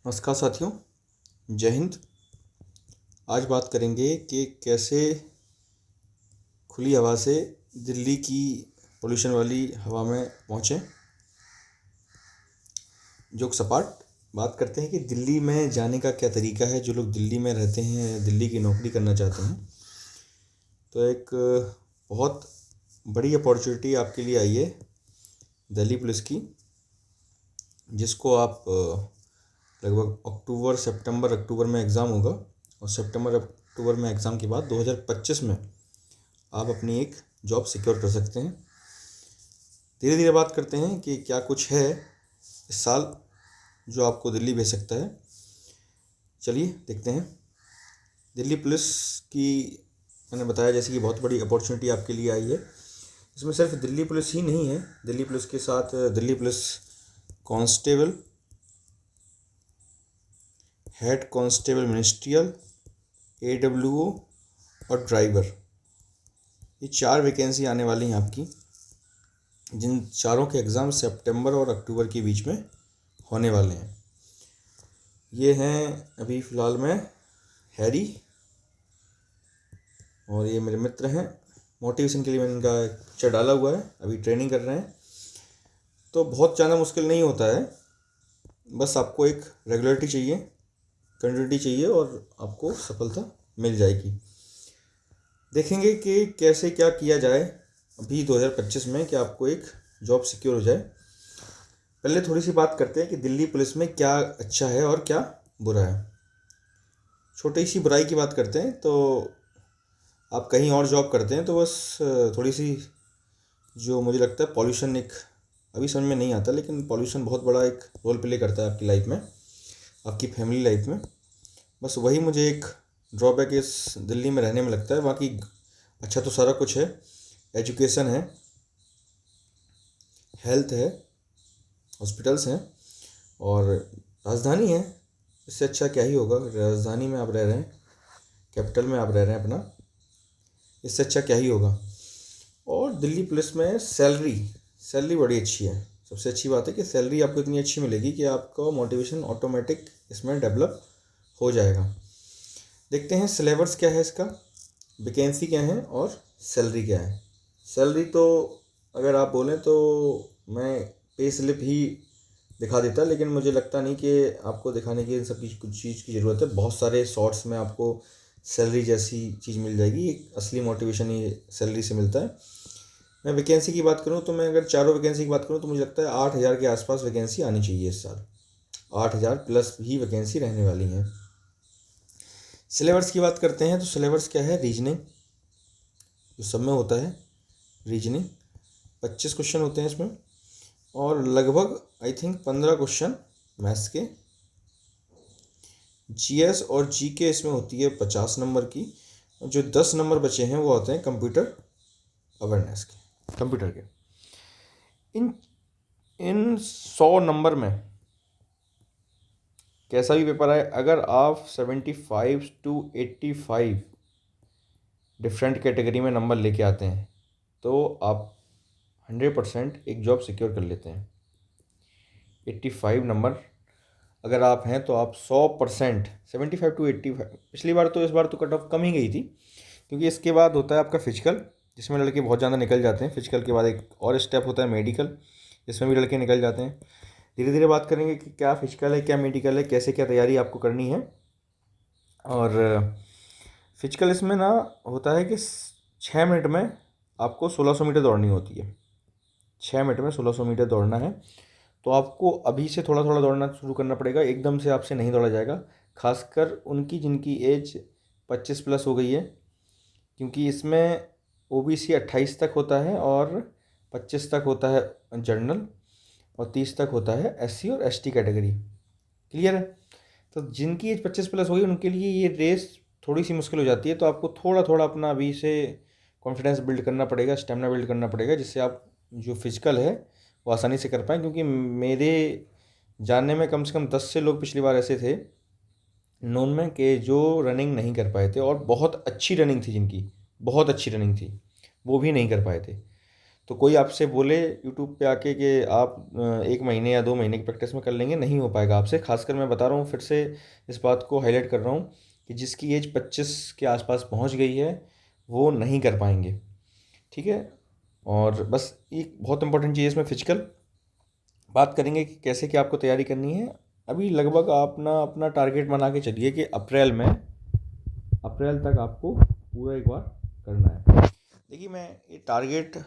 नमस्कार साथियों, जय हिंद। आज बात करेंगे कि कैसे खुली हवा से दिल्ली की पोल्यूशन वाली हवा में पहुँचें। जोक सपाट बात करते हैं कि दिल्ली में जाने का क्या तरीका है। जो लोग दिल्ली में रहते हैं, दिल्ली की नौकरी करना चाहते हैं, तो एक बहुत बड़ी अपॉर्चुनिटी आपके लिए आई है दिल्ली पुलिस की, जिसको आप लगभग अक्टूबर में एग्ज़ाम होगा और सितंबर अक्टूबर में एग्ज़ाम के बाद 2025 में आप अपनी एक जॉब सिक्योर कर सकते हैं। धीरे धीरे बात करते हैं कि क्या कुछ है इस साल जो आपको दिल्ली भेज सकता है। चलिए देखते हैं। दिल्ली पुलिस की मैंने बताया जैसे कि बहुत बड़ी अपॉर्चुनिटी आपके लिए आई है। इसमें सिर्फ दिल्ली पुलिस ही नहीं है, दिल्ली पुलिस के साथ Delhi police constable, head constable ministerial, AWO और ड्राइवर, ये 4 वैकेंसी आने वाली हैं आपकी, जिन चारों के एग्ज़ाम सितंबर और अक्टूबर के बीच में होने वाले हैं। ये हैं अभी फ़िलहाल में हैरी और ये मेरे मित्र हैं। मोटिवेशन के लिए मैंने इनका पिक्चर डाला हुआ है, अभी ट्रेनिंग कर रहे हैं। तो बहुत ज़्यादा मुश्किल नहीं होता है, बस आपको एक रेगुलरिटी चाहिए, कंटिन्यूटी चाहिए और आपको सफलता मिल जाएगी। देखेंगे कि कैसे क्या किया जाए अभी 2025 में कि आपको एक जॉब सिक्योर हो जाए। पहले थोड़ी सी बात करते हैं कि दिल्ली पुलिस में क्या अच्छा है और क्या बुरा है। छोटी सी बुराई की बात करते हैं तो आप कहीं और जॉब करते हैं तो बस थोड़ी सी जो मुझे लगता है पॉल्यूशन एक अभी समझ में नहीं आता, लेकिन पॉल्यूशन बहुत बड़ा एक रोल प्ले करता है आपकी लाइफ में, आपकी फैमिली लाइफ में। बस वही मुझे एक ड्रॉबैक इस दिल्ली में रहने में लगता है। बाकी अच्छा तो सारा कुछ है, एजुकेशन है, हेल्थ है, हॉस्पिटल्स हैं और राजधानी है। इससे अच्छा क्या ही होगा। राजधानी में आप रह रहे हैं, कैपिटल में आप रह रहे हैं अपना, इससे अच्छा क्या ही होगा। और दिल्ली पुलिस में सैलरी बड़ी अच्छी है। सबसे अच्छी बात है कि सैलरी आपको इतनी अच्छी मिलेगी कि आपका मोटिवेशन ऑटोमेटिक इसमें डेवलप हो जाएगा। देखते हैं सिलेबस क्या है इसका, वैकेंसी क्या है और सैलरी क्या है। सैलरी तो अगर आप बोलें तो मैं पे स्लिप ही दिखा देता, लेकिन मुझे लगता नहीं कि आपको दिखाने की इन सब कुछ चीज़ की ज़रूरत है। बहुत सारे शॉर्ट्स में आपको सैलरी जैसी चीज़ मिल जाएगी। एक असली मोटिवेशन ही सैलरी से मिलता है। मैं वैकेंसी की बात करूं तो मैं अगर चारों वैकेंसी की बात करूं तो मुझे लगता है 8,000 के आसपास वैकेंसी आनी चाहिए इस साल। 8,000 प्लस ही वैकेंसी रहने वाली हैं। सिलेबस की बात करते हैं तो सिलेबस क्या है, रीजनिंग जो सब में होता है, रीजनिंग 25 क्वेश्चन होते हैं इसमें और लगभग आई थिंक 15 क्वेश्चन मैथ्स के। GS और GK इसमें होती है 50 नंबर की। जो 10 नंबर बचे हैं वो आते हैं कंप्यूटर अवेयरनेस के, कंप्यूटर के। इन इन 100 नंबर में कैसा भी पेपर आए, अगर आप 75 to 85 डिफरेंट कैटेगरी में नंबर लेके आते हैं तो आप 100% एक जॉब सिक्योर कर लेते हैं। 85 नंबर अगर आप हैं तो आप 100%, 75 to 85। पिछली बार तो, इस बार तो कट ऑफ कम ही गई थी, क्योंकि इसके बाद होता है आपका फिजिकल, जिसमें लड़के बहुत ज़्यादा निकल जाते हैं। फिजिकल के बाद एक और स्टेप होता है मेडिकल, जिसमें भी लड़के निकल जाते हैं। धीरे धीरे बात करेंगे कि क्या फिजिकल है, क्या मेडिकल है, कैसे क्या तैयारी आपको करनी है। और फिजिकल इसमें ना होता है कि 6 मिनट में आपको 1600 मीटर दौड़नी होती है। 6 मिनट में 1600 मीटर दौड़ना है, तो आपको अभी से थोड़ा थोड़ा दौड़ना शुरू करना पड़ेगा। एकदम से आपसे नहीं दौड़ा जाएगा, खासकर उनकी जिनकी एज 25 प्लस हो गई है, क्योंकि इसमें OBC 28 तक होता है और 25 तक होता है जनरल और 30 तक होता है SC और ST कैटेगरी। क्लियर है? तो जिनकी एज 25 प्लस होगी उनके लिए ये रेस थोड़ी सी मुश्किल हो जाती है। तो आपको थोड़ा थोड़ा अपना अभी से कॉन्फिडेंस बिल्ड करना पड़ेगा, स्टेमिना बिल्ड करना पड़ेगा, जिससे आप जो फिजिकल है वो आसानी से कर पाएँ। क्योंकि मेरे जानने में कम से कम 10 से लोग पिछली बार ऐसे थे नोन में कि जो रनिंग नहीं कर पाए थे, और बहुत अच्छी रनिंग थी जिनकी, बहुत अच्छी रनिंग थी, वो भी नहीं कर पाए थे। तो कोई आपसे बोले यूट्यूब पे आके कि आप 1 महीने या 2 महीने की प्रैक्टिस में कर लेंगे, नहीं हो पाएगा आपसे। खासकर मैं बता रहा हूँ, फिर से इस बात को हाईलाइट कर रहा हूँ कि जिसकी एज 25 के आसपास पहुँच गई है वो नहीं कर पाएंगे, ठीक है। और बस एक बहुत इंपॉर्टेंट चीज़ इसमें फिजिकल बात करेंगे कि कैसे क्या आपको तैयारी करनी है। अभी लगभग आप ना अपना टारगेट बना के चलिए कि अप्रैल तक आपको पूरा एक बार करना है। देखिए, मैं ये टारगेट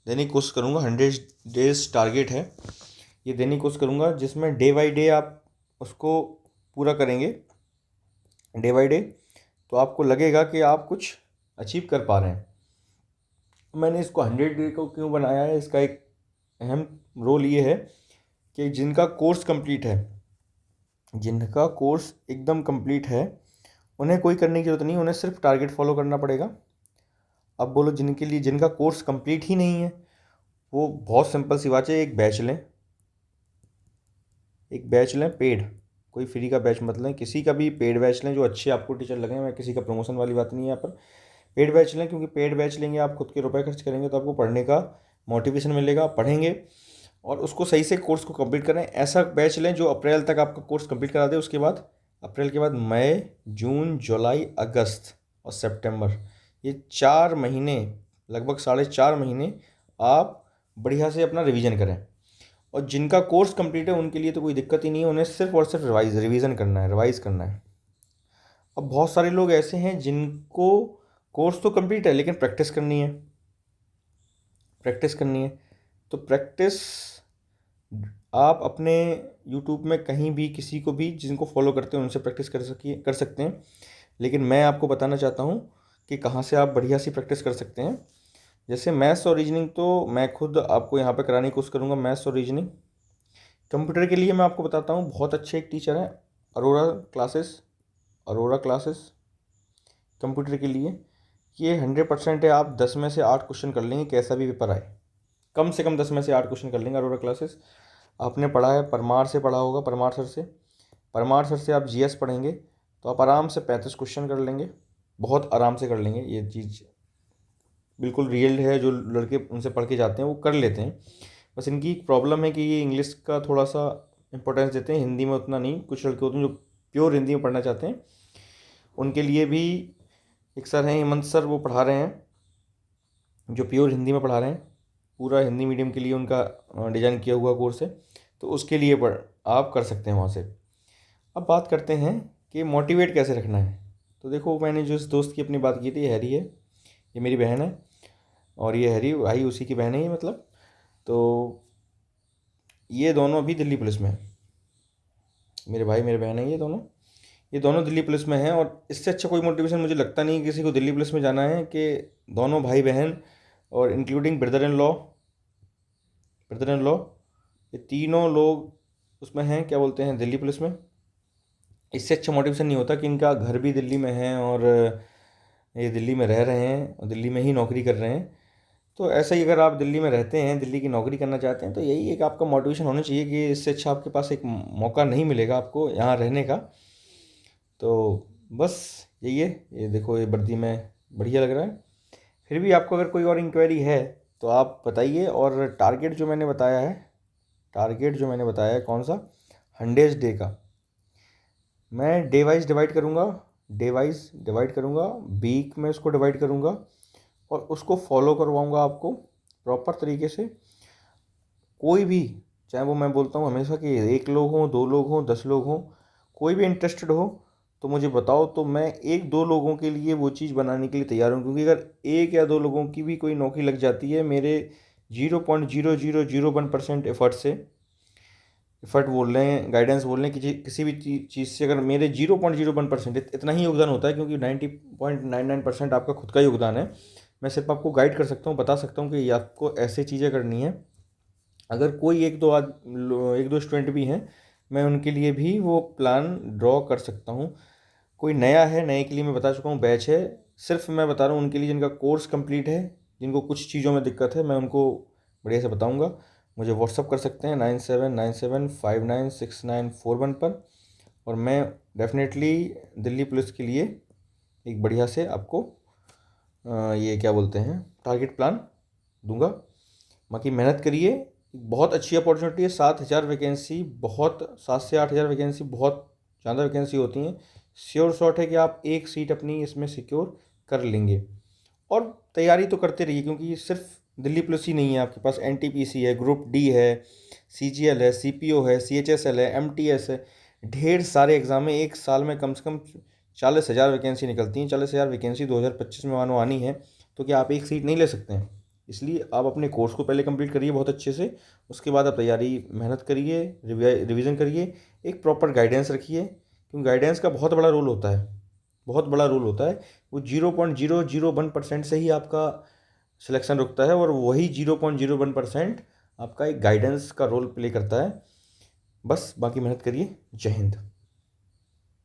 देने की कोशिश करूँगा, 100 डेज टारगेट है, ये देने की कोशिश करूँगा जिसमें डे बाई डे आप उसको पूरा करेंगे, डे बाई डे, तो आपको लगेगा कि आप कुछ अचीव कर पा रहे हैं। मैंने इसको 100 डे को क्यों बनाया है, इसका एक अहम रोल ये है कि जिनका कोर्स कंप्लीट है, जिनका कोर्स एकदम कंप्लीट है, उन्हें कोई करने की ज़रूरत नहीं, उन्हें सिर्फ टारगेट फॉलो करना पड़ेगा। अब बोलो जिनके लिए, जिनका कोर्स कंप्लीट ही नहीं है, वो बहुत सिंपल सी बात है, एक बैच लें पेड, कोई फ्री का बैच मत लें, किसी का भी पेड बैच लें जो अच्छे आपको टीचर लगें। मैं किसी का प्रमोशन वाली बात नहीं है यहाँ पर, पेड बैच लें, क्योंकि पेड बैच लेंगे आप खुद के रुपए खर्च करेंगे तो आपको पढ़ने का मोटिवेशन मिलेगा, आप पढ़ेंगे और उसको सही से कोर्स को कंप्लीट करें। ऐसा बैच लें जो अप्रैल तक आपका कोर्स कंप्लीट करा दे, उसके बाद अप्रैल के बाद मई, जून, जुलाई, अगस्त और सितंबर, ये 4 महीने, लगभग 4.5 महीने आप बढ़िया से अपना रिवीजन करें। और जिनका कोर्स कंप्लीट है उनके लिए तो कोई दिक्कत ही नहीं है, उन्हें सिर्फ और सिर्फ रिवीजन करना है, रिवाइज करना है। अब बहुत सारे लोग ऐसे हैं जिनको कोर्स तो कंप्लीट है लेकिन प्रैक्टिस करनी है। तो प्रैक्टिस आप अपने यूट्यूब में कहीं भी किसी को भी जिनको फॉलो करते हैं उनसे प्रैक्टिस कर सकते हैं, लेकिन मैं आपको बताना चाहता हूँ कि कहाँ से आप बढ़िया सी प्रैक्टिस कर सकते हैं। जैसे मैथ्स और रीजनिंग तो मैं खुद आपको यहाँ पे कराने की कोशिश करूँगा। मैथ्स और रीजनिंग, कंप्यूटर के लिए मैं आपको बताता हूँ, बहुत अच्छे एक टीचर हैं, Arora classes, Arora classes computer के लिए। ये 100% है, आप 10 में से 8 क्वेश्चन कर लेंगे कैसा भी पेपर आए, कम से कम 10 में से 8 क्वेश्चन कर लेंगे। अरोरा क्लासेस आपने पढ़ा है, परमार से पढ़ा होगा, परमार सर से आप जीएस पढ़ेंगे तो आप आराम से 35 क्वेश्चन कर लेंगे, बहुत आराम से कर लेंगे। ये चीज़ बिल्कुल रियल है, जो लड़के उनसे पढ़ के जाते हैं वो कर लेते हैं। बस इनकी एक प्रॉब्लम है कि ये इंग्लिश का थोड़ा सा इंपॉर्टेंस देते हैं, हिंदी में उतना नहीं। कुछ लड़के होते हैं जो प्योर हिंदी में पढ़ना चाहते हैं, उनके लिए भी एक सर हैं हेमंत सर, वो पढ़ा रहे हैं जो प्योर हिंदी में पढ़ा रहे हैं, पूरा हिंदी मीडियम के लिए उनका डिज़ाइन किया हुआ कोर्स है, तो उसके लिए आप कर सकते हैं वहाँ से। अब बात करते हैं कि मोटिवेट कैसे रखना है। तो देखो, मैंने जो इस दोस्त की अपनी बात की थी, हैरी है, ये मेरी बहन है, और ये हैरी भाई उसी की बहन है ये, मतलब। तो ये दोनों अभी दिल्ली पुलिस में है, मेरे भाई मेरे बहन है ये दोनों दिल्ली पुलिस में हैं। और इससे अच्छा कोई मोटिवेशन मुझे लगता नहीं कि किसी को दिल्ली पुलिस में जाना है, कि दोनों भाई बहन और इंक्लूडिंग ब्रदर इन लॉ, ये तीनों लोग उसमें हैं, क्या बोलते हैं, दिल्ली पुलिस में। इससे अच्छा मोटिवेशन नहीं होता कि इनका घर भी दिल्ली में है और ये दिल्ली में रह रहे हैं और दिल्ली में ही नौकरी कर रहे हैं। तो ऐसा ही अगर आप दिल्ली में रहते हैं, दिल्ली की नौकरी करना चाहते हैं, तो यही एक आपका मोटिवेशन होना चाहिए कि इससे अच्छा आपके पास एक मौका नहीं मिलेगा आपको यहाँ रहने का। तो बस यही है। ये देखो, ये वर्दी में बढ़िया लग रहा है। फिर भी आपको अगर कोई और इंक्वायरी है तो आप बताइए। और टारगेट जो मैंने बताया है कौन सा, 100 डे का, मैं डे वाइज डिवाइड करूँगा, वीक में उसको डिवाइड करूँगा और उसको फॉलो करवाऊँगा आपको प्रॉपर तरीके से। कोई भी, चाहे वो, मैं बोलता हूँ हमेशा कि 1 लोग हों, 2 लोग हों, 10 लोग हों, कोई भी इंटरेस्टेड हो तो मुझे बताओ, तो मैं 1-2 लोगों के लिए वो चीज़ बनाने के लिए तैयार हूँ। क्योंकि अगर 1 या 2 लोगों की भी कोई नौकरी लग जाती है मेरे 0.0001% एफर्ट बोल रहे हैं, गाइडेंस बोल रहे हैं, किसी भी चीज़ से अगर मेरे 0.01% इतना ही योगदान होता है, क्योंकि 90.99% आपका खुद का योगदान है। मैं सिर्फ आपको गाइड कर सकता हूँ, बता सकता हूँ कि ये आपको ऐसे चीज़ें करनी है। अगर कोई 1-2 स्टूडेंट भी हैं, मैं उनके लिए भी वो प्लान ड्रॉ कर सकता हूँ। कोई नया है, नए के लिए मैं बता चुका हूँ, बैच है। सिर्फ मैं बता रहा हूँ उनके लिए जिनका कोर्स कंप्लीट है, जिनको कुछ चीज़ों में दिक्कत है, मैं उनको बढ़िया से बताऊँगा। मुझे व्हाट्सअप कर सकते हैं 9797596941 पर, और मैं डेफिनेटली दिल्ली पुलिस के लिए एक बढ़िया से आपको ये क्या बोलते हैं, टारगेट प्लान दूंगा। बाकी मेहनत करिए, बहुत अच्छी अपॉर्चुनिटी है। 7,000 वैकेंसी, बहुत 7 से 8 हज़ार वैकेंसी बहुत ज़्यादा वैकेंसी होती हैं। श्योर शॉट है कि आप एक सीट अपनी इसमें सिक्योर कर लेंगे। और तैयारी तो करते रहिए, क्योंकि सिर्फ दिल्ली पुलिस ही नहीं है, आपके पास एनटीपीसी है, ग्रुप डी है, सीजीएल है, सीपीओ है, सीएचएसएल है, एमटीएस है। ढेर सारे एग्जाम में एक साल में कम से कम 40,000 वैकेंसी निकलती हैं। 40,000 वैकेंसी 2025 में मानो आनी है, तो क्या आप एक सीट नहीं ले सकते हैं? इसलिए आप अपने कोर्स को पहले कंप्लीट करिए बहुत अच्छे से, उसके बाद आप तैयारी मेहनत करिए, रिवीजन करिए, एक प्रॉपर गाइडेंस रखिए, क्योंकि गाइडेंस का बहुत बड़ा रोल होता है, बहुत बड़ा रोल होता है। वो 0.001% से ही आपका सिलेक्शन रुकता है, और वही 0.01% आपका एक गाइडेंस का रोल प्ले करता है। बस बाकी मेहनत करिए। जय हिंद।